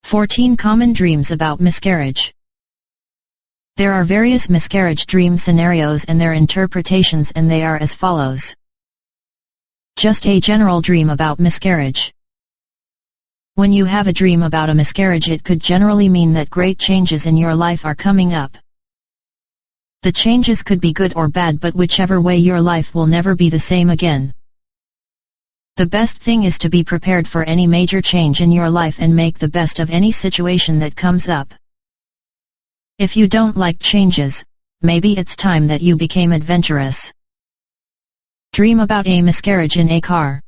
14 Common Dreams About Miscarriage. There are various miscarriage dream scenarios and their interpretations, and they are as follows. Just a general dream about miscarriage. When you have a dream about a miscarriage, it could generally mean that great changes in your life are coming up. The changes could be good or bad, but whichever way, your life will never be the same again. The best thing is to be prepared for any major change in your life and make the best of any situation that comes up. If you don't like changes, maybe it's time that you became adventurous. Dream about a miscarriage in a car.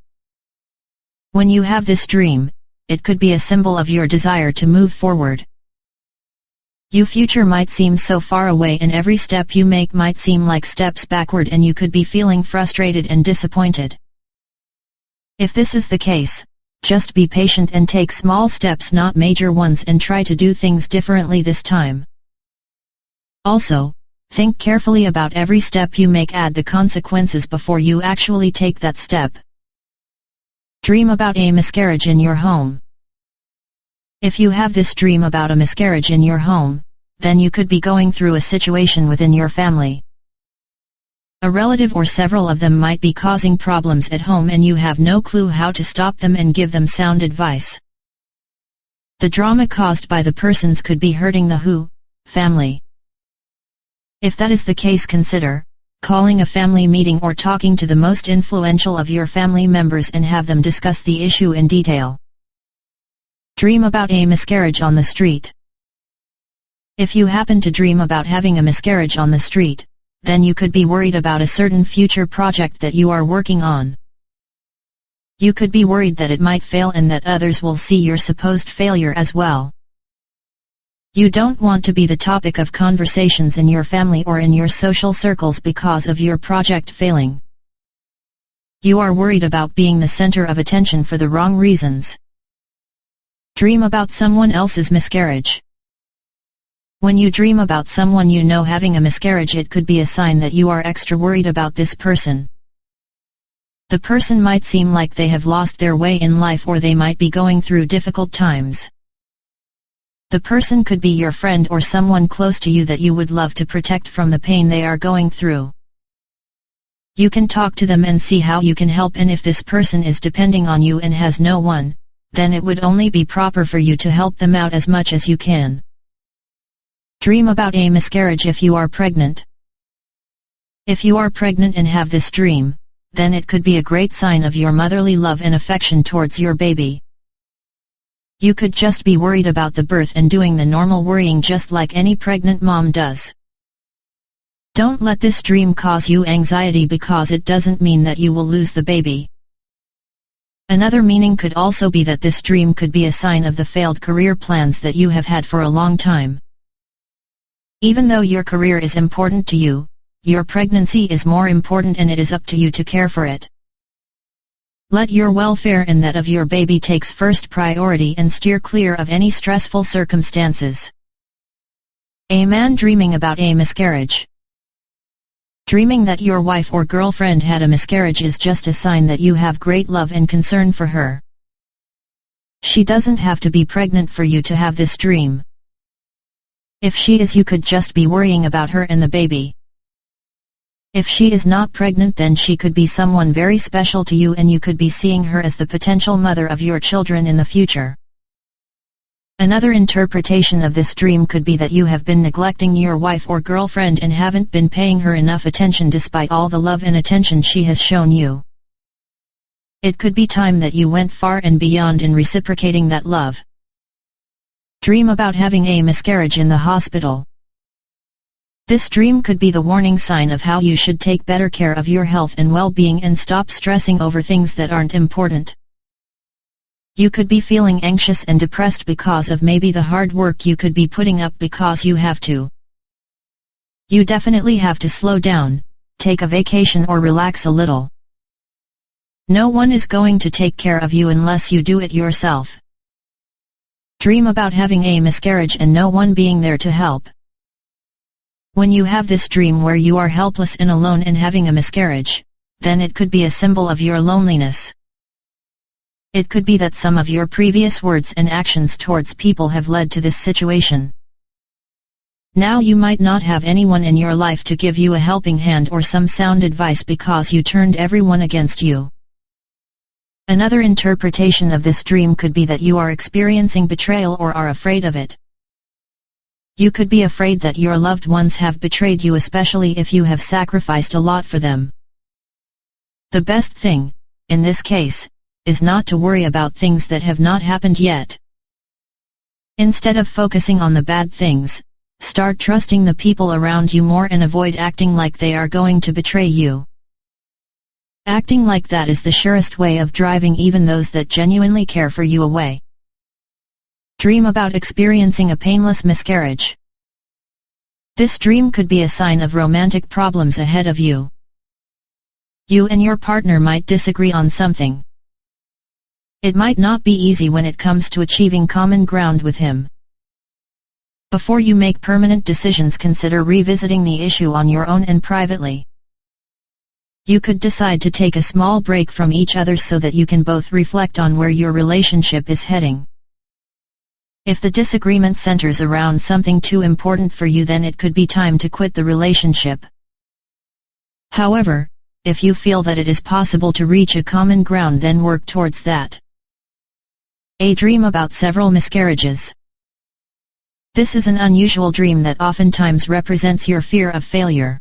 When you have this dream, it could be a symbol of your desire to move forward. Your future might seem so far away, and every step you make might seem like steps backward, and you could be feeling frustrated and disappointed. If this is the case, just be patient and take small steps, not major ones, and try to do things differently this time. Also, think carefully about every step you make, add the consequences before you actually take that step. Dream about a miscarriage in your home. If you have this dream about a miscarriage in your home, then you could be going through a situation within your family. A relative or several of them might be causing problems at home, and you have no clue how to stop them and give them sound advice. The drama caused by the persons could be hurting the family. If that is the case, consider calling a family meeting or talking to the most influential of your family members and have them discuss the issue in detail. Dream about a miscarriage on the street. If you happen to dream about having a miscarriage on the street, then you could be worried about a certain future project that you are working on. You could be worried that it might fail and that others will see your supposed failure as well. You don't want to be the topic of conversations in your family or in your social circles because of your project failing. You are worried about being the center of attention for the wrong reasons. Dream about someone else's miscarriage. When you dream about someone you know having a miscarriage, it could be a sign that you are extra worried about this person. The person might seem like they have lost their way in life, or they might be going through difficult times. The person could be your friend or someone close to you that you would love to protect from the pain they are going through. You can talk to them and see how you can help, and if this person is depending on you and has no one, then it would only be proper for you to help them out as much as you can. Dream about a miscarriage if you are pregnant. If you are pregnant and have this dream, then it could be a great sign of your motherly love and affection towards your baby. You could just be worried about the birth and doing the normal worrying just like any pregnant mom does. Don't let this dream cause you anxiety, because it doesn't mean that you will lose the baby. Another meaning could also be that this dream could be a sign of the failed career plans that you have had for a long time. Even though your career is important to you, your pregnancy is more important, and it is up to you to care for it. Let your welfare and that of your baby takes first priority, and steer clear of any stressful circumstances. A man dreaming about a miscarriage. Dreaming that your wife or girlfriend had a miscarriage is just a sign that you have great love and concern for her. She doesn't have to be pregnant for you to have this dream. If she is, you could just be worrying about her and the baby. If she is not pregnant, then she could be someone very special to you, and you could be seeing her as the potential mother of your children in the future. Another interpretation of this dream could be that you have been neglecting your wife or girlfriend and haven't been paying her enough attention despite all the love and attention she has shown you. It could be time that you went far and beyond in reciprocating that love. Dream about having a miscarriage in the hospital. This dream could be the warning sign of how you should take better care of your health and well-being and stop stressing over things that aren't important. You could be feeling anxious and depressed because of maybe the hard work you could be putting up because you have to. You definitely have to slow down, take a vacation or relax a little. No one is going to take care of you unless you do it yourself. Dream about having a miscarriage and no one being there to help. When you have this dream where you are helpless and alone and having a miscarriage, then it could be a symbol of your loneliness. It could be that some of your previous words and actions towards people have led to this situation. Now you might not have anyone in your life to give you a helping hand or some sound advice because you turned everyone against you. Another interpretation of this dream could be that you are experiencing betrayal or are afraid of it. You could be afraid that your loved ones have betrayed you, especially if you have sacrificed a lot for them. The best thing, in this case, is not to worry about things that have not happened yet. Instead of focusing on the bad things, start trusting the people around you more and avoid acting like they are going to betray you. Acting like that is the surest way of driving even those that genuinely care for you away. Dream about experiencing a painless miscarriage. This dream could be a sign of romantic problems ahead of you. You and your partner might disagree on something. It might not be easy when it comes to achieving common ground with him. Before you make permanent decisions, consider revisiting the issue on your own and privately. You could decide to take a small break from each other so that you can both reflect on where your relationship is heading. If the disagreement centers around something too important for you, then it could be time to quit the relationship. However, if you feel that it is possible to reach a common ground, then work towards that. A dream about several miscarriages. This is an unusual dream that oftentimes represents your fear of failure.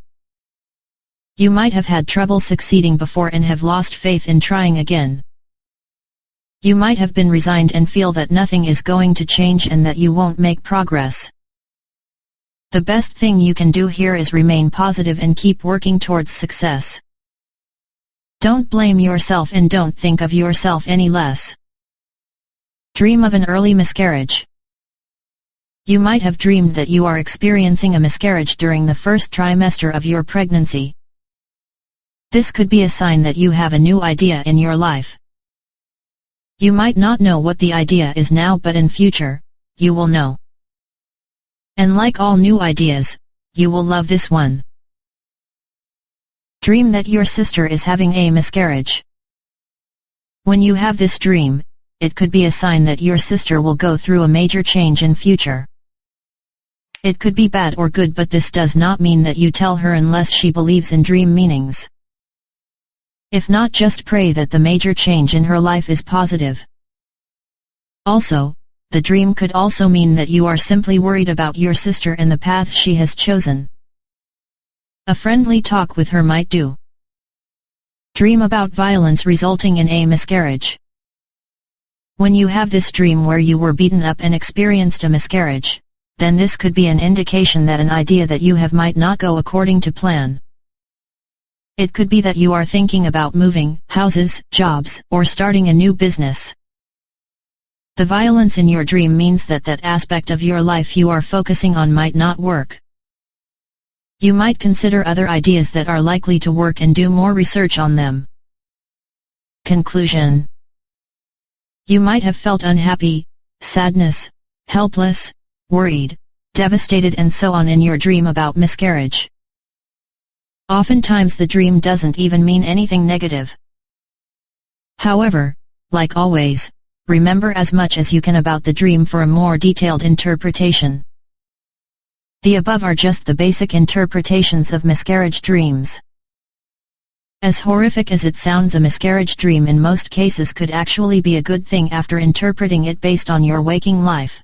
You might have had trouble succeeding before and have lost faith in trying again. You might have been resigned and feel that nothing is going to change and that you won't make progress. The best thing you can do here is remain positive and keep working towards success. Don't blame yourself and don't think of yourself any less. Dream of an early miscarriage. You might have dreamed that you are experiencing a miscarriage during the first trimester of your pregnancy. This could be a sign that you have a new idea in your life. You might not know what the idea is now, but in future, you will know. And like all new ideas, you will love this one. Dream that your sister is having a miscarriage. When you have this dream, it could be a sign that your sister will go through a major change in future. It could be bad or good, but this does not mean that you tell her unless she believes in dream meanings. If not, just pray that the major change in her life is positive. Also, the dream could also mean that you are simply worried about your sister and the path she has chosen. A friendly talk with her might do. Dream about violence resulting in a miscarriage. When you have this dream where you were beaten up and experienced a miscarriage, then this could be an indication that an idea that you have might not go according to plan. It could be that you are thinking about moving, houses, jobs, or starting a new business. The violence in your dream means that that aspect of your life you are focusing on might not work. You might consider other ideas that are likely to work and do more research on them. Conclusion. You might have felt unhappy, sadness, helpless, worried, devastated and so on in your dream about miscarriage. Oftentimes the dream doesn't even mean anything negative. However, like always, remember as much as you can about the dream for a more detailed interpretation. The above are just the basic interpretations of miscarriage dreams. As horrific as it sounds, a miscarriage dream in most cases could actually be a good thing after interpreting it based on your waking life.